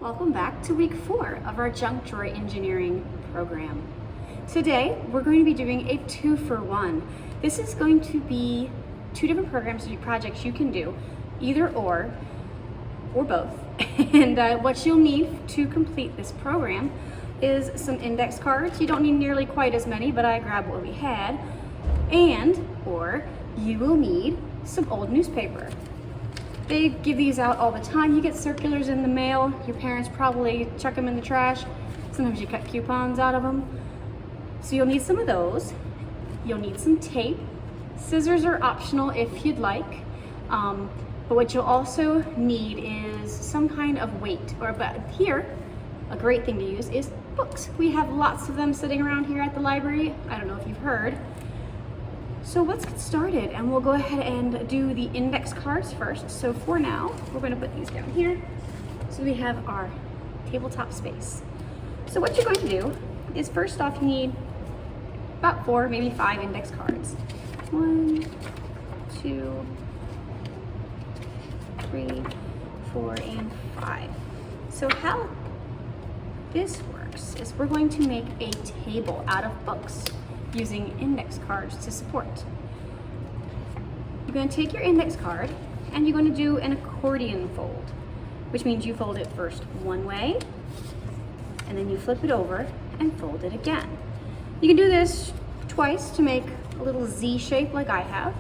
Welcome back to week 4 of our junk drawer engineering program. Today we're going to be doing a 2-for-1. This is going to be 2 different programs or projects you can do, either or both. And what you'll need to complete this program is some index cards. You don't need nearly quite as many, but I grabbed what we had. Or you will need some old newspaper. They give these out all the time. You get circulars in the mail. Your parents probably chuck them in the trash. Sometimes you cut coupons out of them. So you'll need some of those. You'll need some tape. Scissors are optional if you'd like. But what you'll also need is some kind of weight. But here, a great thing to use is books. We have lots of them sitting around here at the library. I don't know if you've heard. So let's get started, and we'll go ahead and do the index cards first. So for now, we're going to put these down here. So we have our tabletop space. So what you're going to do is, first off, you need about 4, maybe 5 index cards. 1, 2, 3, 4, and 5. So how this works is we're going to make a table out of books using index cards to support. You're going to take your index card and you're going to do an accordion fold, which means you fold it first one way and then you flip it over and fold it again. You can do this twice to make a little Z shape like I have,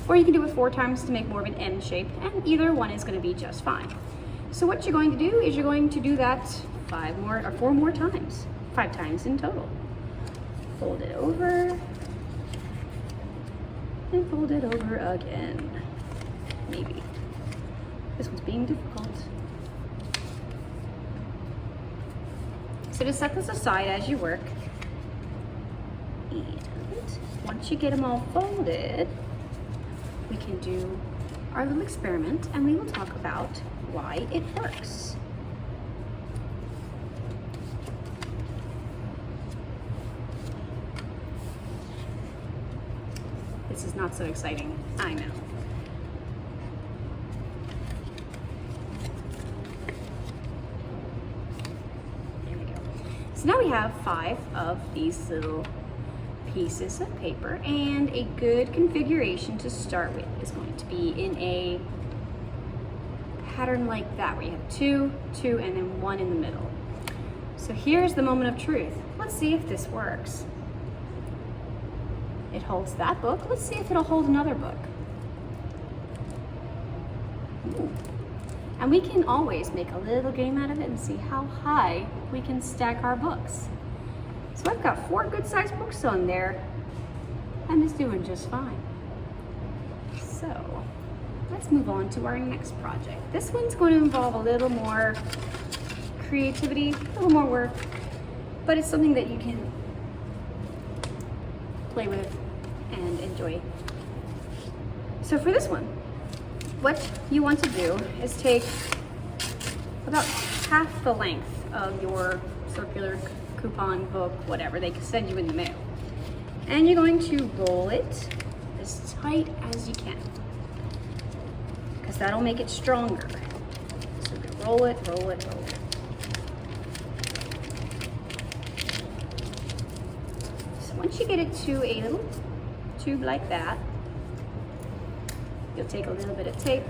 or you can do it 4 times to make more of an N shape, and either one is going to be just fine. So what you're going to do is you're going to do that 4 more times, 5 times in total. Fold it over, and fold it over again. Maybe. This one's being difficult. So just set this aside as you work. And once you get them all folded, we can do our little experiment, and we will talk about why it works. This is not so exciting, I know. There we go. So now we have 5 of these little pieces of paper, and a good configuration to start with is going to be in a pattern like that, where you have 2, 2, and then 1 in the middle. So here's the moment of truth. Let's see if this works. It holds that book. Let's see if it'll hold another book. Ooh. And we can always make a little game out of it and see how high we can stack our books. So I've got 4 good-sized books on there, and it's doing just fine. So let's move on to our next project. This one's going to involve a little more creativity, a little more work, but it's something that you can play with and enjoy. So for this one, what you want to do is take about half the length of your circular coupon book, whatever they send you in the mail, and you're going to roll it as tight as you can, because that'll make it stronger. So you can roll it, roll it, roll it. Once you get it to a little tube like that, you'll take a little bit of tape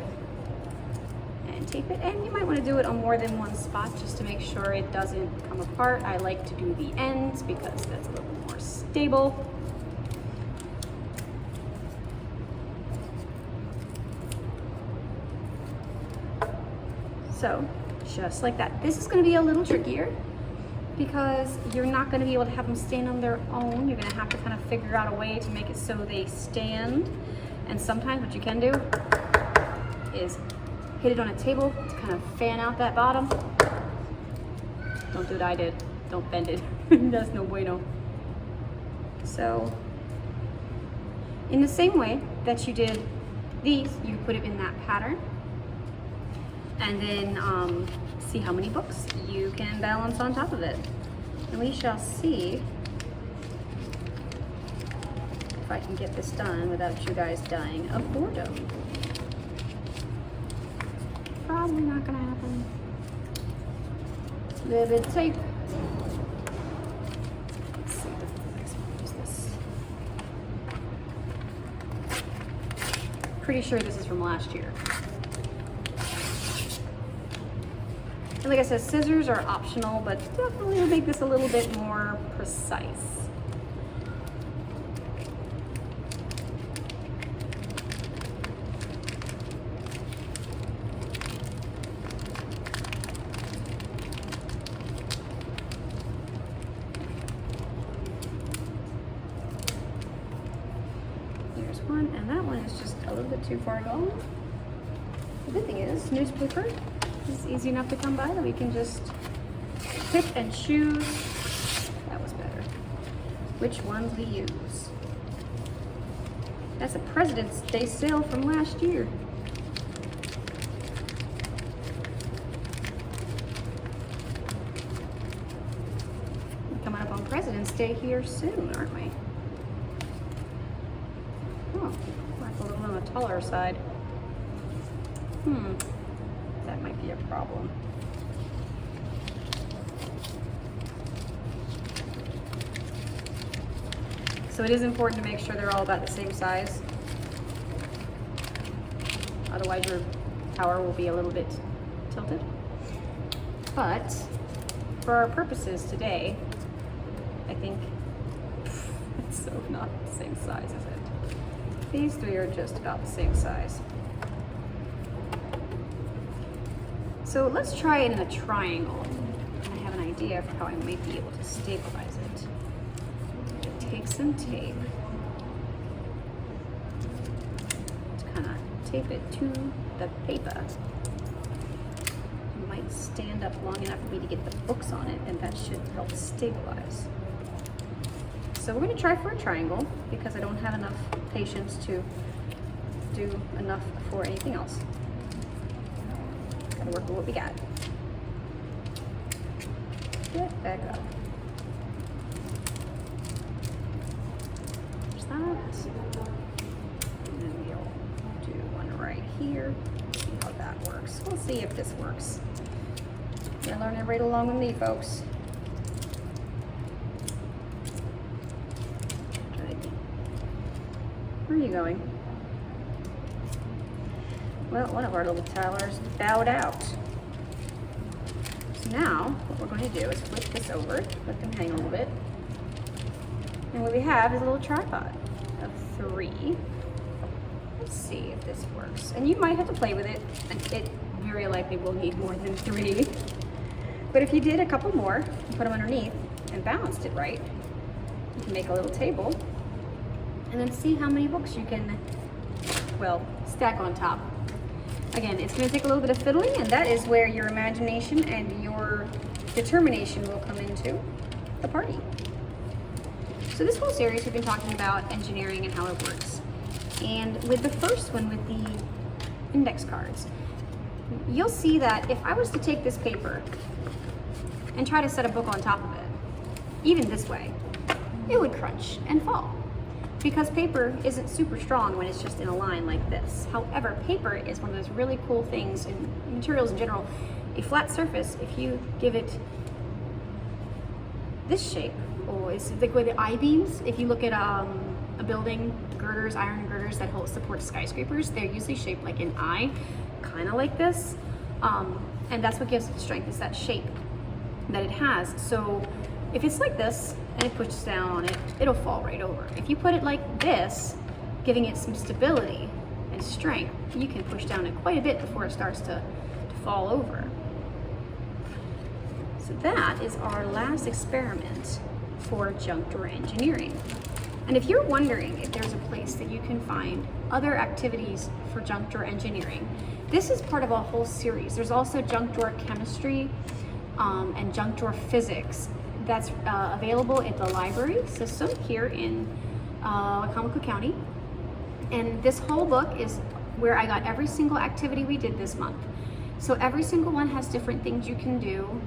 and tape it, and you might want to do it on more than one spot just to make sure it doesn't come apart. I like to do the ends because that's a little more stable. So just like that. This is going to be a little trickier, because you're not going to be able to have them stand on their own. You're going to have to kind of figure out a way to make it so they stand. And sometimes what you can do is hit it on a table to kind of fan out that bottom. Don't do what I did. Don't bend it. That's no bueno. So in the same way that you did these, you put it in that pattern, and then see how many books you can balance on top of it. And we shall see if I can get this done without you guys dying of boredom. Probably not gonna happen. little bit of tape. Let's see what is this. Pretty sure this is from last year. And like I said, scissors are optional, but definitely will make this a little bit more precise. Here's one, and that one is just a little bit too far gone. The good thing is, newspaper is easy enough to come by that we can just pick and choose. That was better. Which ones we use. That's a President's Day sale from last year. We're coming up on President's Day here soon, aren't we? Oh, like a little on the taller side. That might be a problem. So it is important to make sure they're all about the same size. Otherwise your tower will be a little bit tilted. But for our purposes today, I think it's so not the same size, is it? These three are just about the same size. So let's try it in a triangle. I have an idea for how I might be able to stabilize it. Take some tape. Just kind of tape it to the paper. It might stand up long enough for me to get the books on it, and that should help stabilize. So we're going to try for a triangle because I don't have enough patience to do enough for anything else. Gotta work with what we got. Get back up. There's that. And then we'll do one right here. See how that works. We'll see if this works. You're learning right along with me, folks. Where are you going? Well, one of our little towers bowed out. So now, what we're going to do is flip this over, let them hang a little bit. And what we have is a little tripod of 3. Let's see if this works. And you might have to play with it. It very likely will need more than 3. But if you did a couple more, and put them underneath, and balanced it right, you can make a little table, and then see how many books you can, well, stack on top. Again, it's going to take a little bit of fiddling, and that is where your imagination and your determination will come into the party. So this whole series we've been talking about engineering and how it works. And with the first one, with the index cards, you'll see that if I was to take this paper and try to set a book on top of it, even this way, it would crunch and fall. Because paper isn't super strong when it's just in a line like this. However, paper is one of those really cool things, and materials in general. A flat surface, if you give it this shape, or it's like with the I-beams, if you look at a building, girders, iron girders that support skyscrapers, they're usually shaped like an I, kind of like this. And that's what gives it strength, is that shape that it has. So if it's like this, and it pushes down on it, it'll fall right over. If you put it like this, giving it some stability and strength, you can push down it quite a bit before it starts to fall over. So that is our last experiment for junk drawer engineering. And if you're wondering if there's a place that you can find other activities for junk drawer engineering, this is part of a whole series. There's also junk drawer chemistry and junk drawer physics that's available at the library system here in Wicomico County. And this whole book is where I got every single activity we did this month. So every single one has different things you can do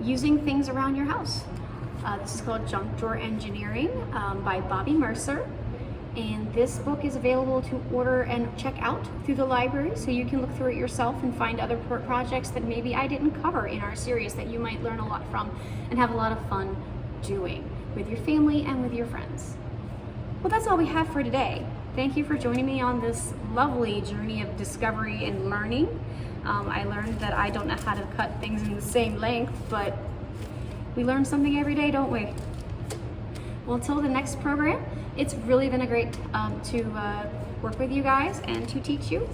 using things around your house. This is called Junk Drawer Engineering by Bobby Mercer. And this book is available to order and check out through the library, so you can look through it yourself and find other projects that maybe I didn't cover in our series that you might learn a lot from and have a lot of fun doing with your family and with your friends. Well, that's all we have for today. Thank you for joining me on this lovely journey of discovery and learning. I learned that I don't know how to cut things in the same length, but we learn something every day, don't we? Well, until the next program, it's really been a great to work with you guys and to teach you.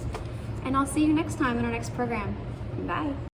And I'll see you next time in our next program. Bye.